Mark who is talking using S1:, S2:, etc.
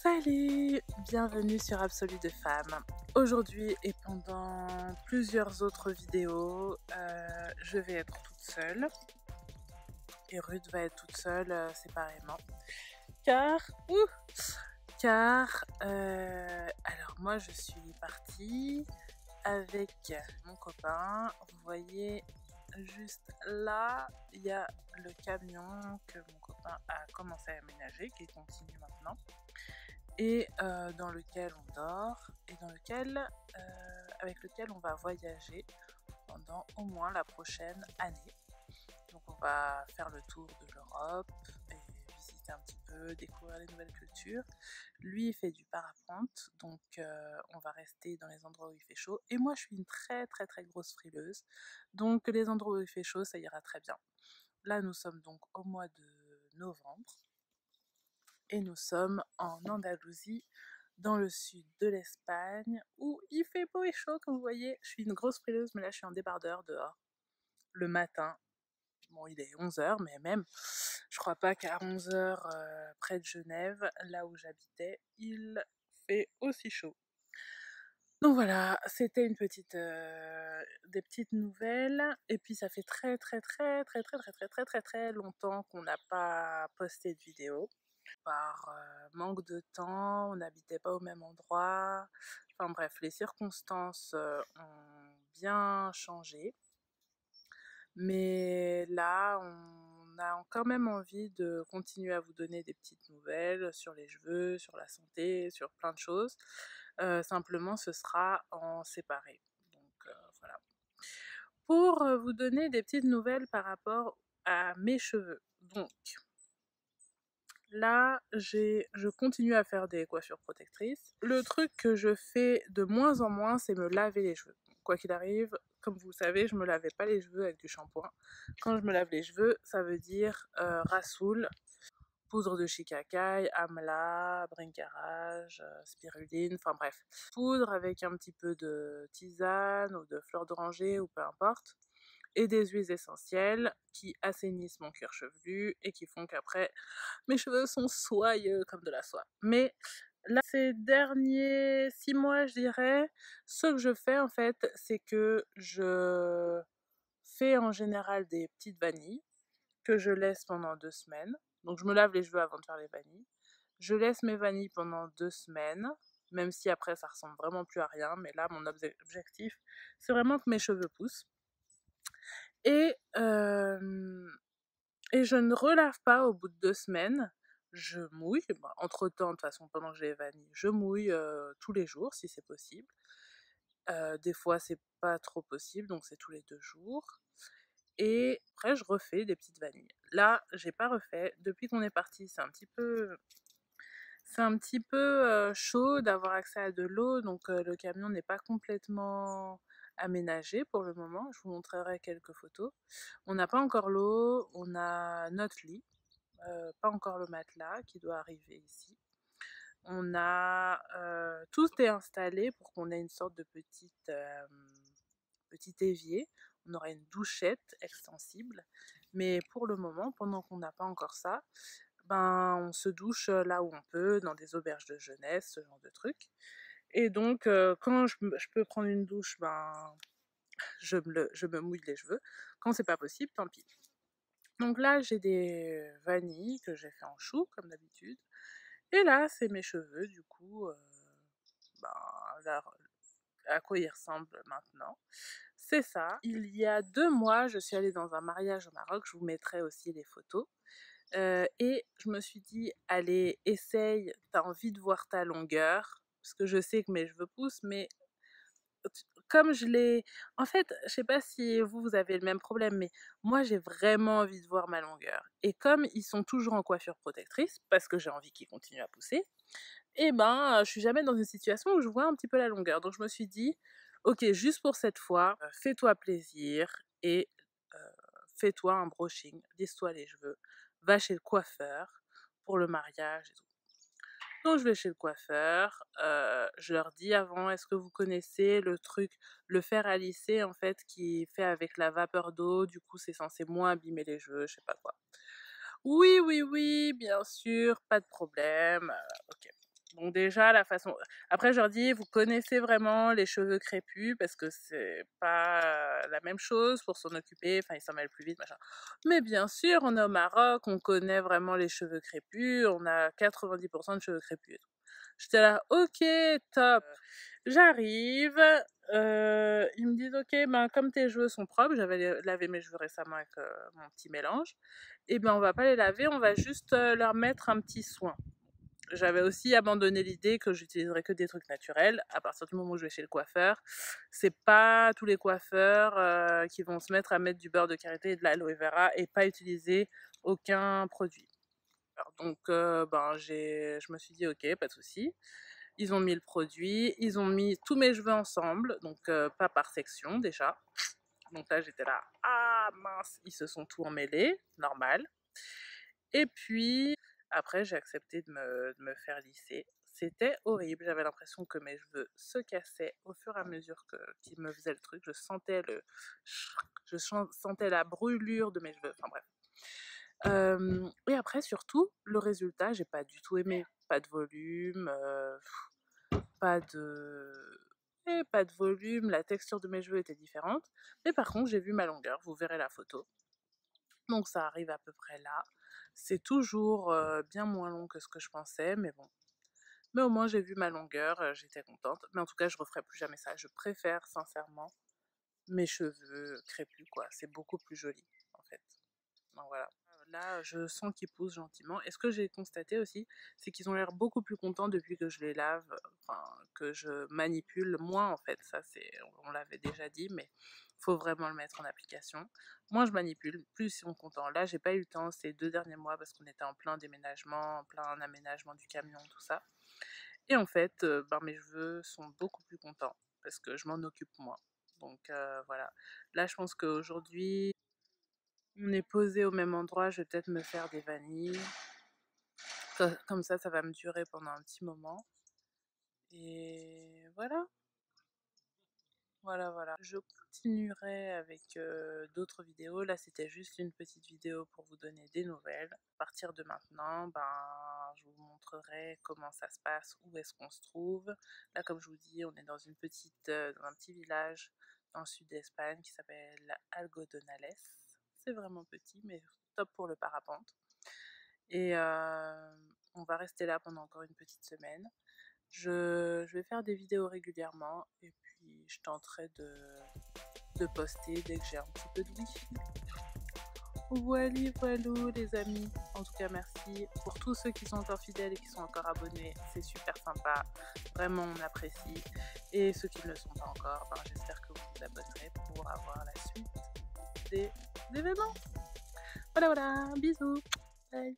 S1: Salut! Bienvenue sur Absolue de Femme. Aujourd'hui et pendant plusieurs autres vidéos, je vais être toute seule et Ruth va être toute seule séparément. Car alors moi je suis partie avec mon copain. Vous voyez juste là, il y a le camion que mon copain a commencé à aménager, qui continue maintenant, et dans lequel on dort et avec lequel on va voyager pendant au moins la prochaine année. Donc on va faire le tour de l'Europe et visiter un petit peu, découvrir les nouvelles cultures. Lui il fait du parapente, donc on va rester dans les endroits où il fait chaud. Et moi je suis une très grosse frileuse, donc les endroits où il fait chaud ça ira très bien. Là nous sommes donc au mois de novembre et nous sommes en Andalousie, dans le sud de l'Espagne, où il fait beau et chaud comme vous voyez. Je suis une grosse frileuse, mais là je suis en débardeur dehors, le matin. Bon, il est 11h, mais même, je crois pas qu'à 11h, près de Genève, là où j'habitais, il fait aussi chaud. Donc voilà, c'était une petite, des petites nouvelles. Et puis ça fait très longtemps qu'on n'a pas posté de vidéo. Par manque de temps, on n'habitait pas au même endroit. Enfin bref, les circonstances ont bien changé. Mais là, on a quand même envie de continuer à vous donner des petites nouvelles sur les cheveux, sur la santé, sur plein de choses. Simplement, ce sera en séparé. Donc voilà. Pour vous donner des petites nouvelles par rapport à mes cheveux. Donc là, je continue à faire des coiffures protectrices. Le truc que je fais de moins en moins, c'est me laver les cheveux. Quoi qu'il arrive, comme vous le savez, je me lavais pas les cheveux avec du shampoing. Quand je me lave les cheveux, ça veut dire rassoul, poudre de shikakai, amla, brincarage, spiruline, enfin bref. Poudre avec un petit peu de tisane ou de fleur d'oranger ou peu importe. Et des huiles essentielles qui assainissent mon cuir chevelu et qui font qu'après mes cheveux sont soyeux comme de la soie. Mais là, ces derniers 6 mois, je dirais, ce que je fais en fait, c'est que je fais en général des petites vanilles que je laisse pendant 2 semaines. Donc je me lave les cheveux avant de faire les vanilles. Je laisse mes vanilles pendant 2 semaines, même si après ça ressemble vraiment plus à rien. Mais là, mon objectif, c'est vraiment que mes cheveux poussent. Et je ne relave pas au bout de 2 semaines. Je mouille, entre temps de toute façon pendant que j'ai les vanilles, je mouille tous les jours si c'est possible. Des fois c'est pas trop possible, donc c'est tous les 2 jours. Et après je refais des petites vanilles. Là j'ai pas refait, depuis qu'on est parti c'est un petit peu chaud d'avoir accès à de l'eau, donc le camion n'est pas complètement aménagé pour le moment. Je vous montrerai quelques photos. On n'a pas encore l'eau, on a notre lit, pas encore le matelas qui doit arriver ici. On a tout est installé pour qu'on ait une sorte de petit évier. On aura une douchette extensible, mais pour le moment, pendant qu'on n'a pas encore ça, ben on se douche là où on peut, dans des auberges de jeunesse, ce genre de trucs. Et donc quand je peux prendre une douche, ben je me mouille les cheveux. Quand c'est pas possible, tant pis. Donc là j'ai des vanilles que j'ai fait en chou comme d'habitude. Et là c'est mes cheveux du coup, ben là, à quoi ils ressemblent maintenant. C'est ça. Il y a 2 mois, je suis allée dans un mariage au Maroc, je vous mettrai aussi les photos. Et je me suis dit, allez, essaye, t'as envie de voir ta longueur, parce que je sais que mes cheveux poussent, mais comme je l'ai... En fait, je sais pas si vous avez le même problème, mais moi j'ai vraiment envie de voir ma longueur. Et comme ils sont toujours en coiffure protectrice, parce que j'ai envie qu'ils continuent à pousser, et ben je suis jamais dans une situation où je vois un petit peu la longueur. Donc je me suis dit, ok, juste pour cette fois, fais-toi plaisir et fais-toi un brushing, lisse-toi les cheveux, va chez le coiffeur pour le mariage et tout. Donc je vais chez le coiffeur, je leur dis avant, est-ce que vous connaissez le truc, le fer à lisser en fait, qui fait avec la vapeur d'eau, du coup c'est censé moins abîmer les cheveux, je sais pas quoi. Oui, bien sûr, pas de problème, ok. Donc déjà la façon après je leur dis: «Vous connaissez vraiment les cheveux crépus?» parce que c'est pas la même chose pour s'en occuper, enfin ils s'en mêlent plus vite machin. «Mais bien sûr, on est au Maroc, on connaît vraiment les cheveux crépus, on a 90 de cheveux crépus et tout». J'étais là: «OK, top». J'arrive, ils me disent: «OK, ben comme tes cheveux sont propres», j'avais lavé mes cheveux récemment avec, mon petit mélange, «et ben on va pas les laver, on va juste, leur mettre un petit soin». J'avais aussi abandonné l'idée que j'utiliserais que des trucs naturels. À partir du moment où je vais chez le coiffeur, c'est pas tous les coiffeurs qui vont se mettre à mettre du beurre de karité et de l'aloe vera et pas utiliser aucun produit. Alors donc je me suis dit ok, pas de souci. Ils ont mis le produit, ils ont mis tous mes cheveux ensemble, donc pas par section déjà. Donc là j'étais là, ah mince, ils se sont tout emmêlés, normal. Et puis après, j'ai accepté de me faire lisser. C'était horrible, j'avais l'impression que mes cheveux se cassaient au fur et à mesure qu'ils me faisaient le truc. Sentais la brûlure de mes cheveux, enfin bref. Et après, surtout, le résultat, j'ai pas du tout aimé. Pas de volume, pas de... pas de volume, la texture de mes cheveux était différente. Mais par contre, j'ai vu ma longueur, vous verrez la photo. Donc ça arrive à peu près là. C'est toujours bien moins long que ce que je pensais, mais bon. Mais au moins j'ai vu ma longueur, j'étais contente. Mais en tout cas, je referai plus jamais ça. Je préfère sincèrement mes cheveux crépus, quoi. C'est beaucoup plus joli, en fait. Donc voilà. Là, je sens qu'ils poussent gentiment. Et ce que j'ai constaté aussi, c'est qu'ils ont l'air beaucoup plus contents depuis que je les lave, enfin, que je manipule moins, en fait. Ça, on l'avait déjà dit, mais il faut vraiment le mettre en application. Moins je manipule, plus ils sont contents. Là, j'ai pas eu le temps ces 2 derniers mois parce qu'on était en plein déménagement, en plein aménagement du camion, tout ça. Et en fait, mes cheveux sont beaucoup plus contents parce que je m'en occupe moins. Donc voilà. Là, je pense qu'aujourd'hui, on est posé au même endroit, je vais peut-être me faire des vanilles. Comme ça va me durer pendant un petit moment. Et voilà, voilà. Je continuerai avec d'autres vidéos. Là, c'était juste une petite vidéo pour vous donner des nouvelles. À partir de maintenant, je vous montrerai comment ça se passe, où est-ce qu'on se trouve. Là, comme je vous dis, on est dans dans un petit village dans le sud d'Espagne qui s'appelle Algodonales. C'est vraiment petit, mais top pour le parapente. Et on va rester là pendant encore une petite semaine. Je vais faire des vidéos régulièrement et puis je tenterai de poster dès que j'ai un petit peu de wifi. Voilou les amis. En tout cas, merci pour tous ceux qui sont encore fidèles et qui sont encore abonnés. C'est super sympa. Vraiment, on apprécie. Et ceux qui ne le sont pas encore, j'espère que vous vous abonnerez pour avoir la suite des événements. Voilà, bisous. Bye.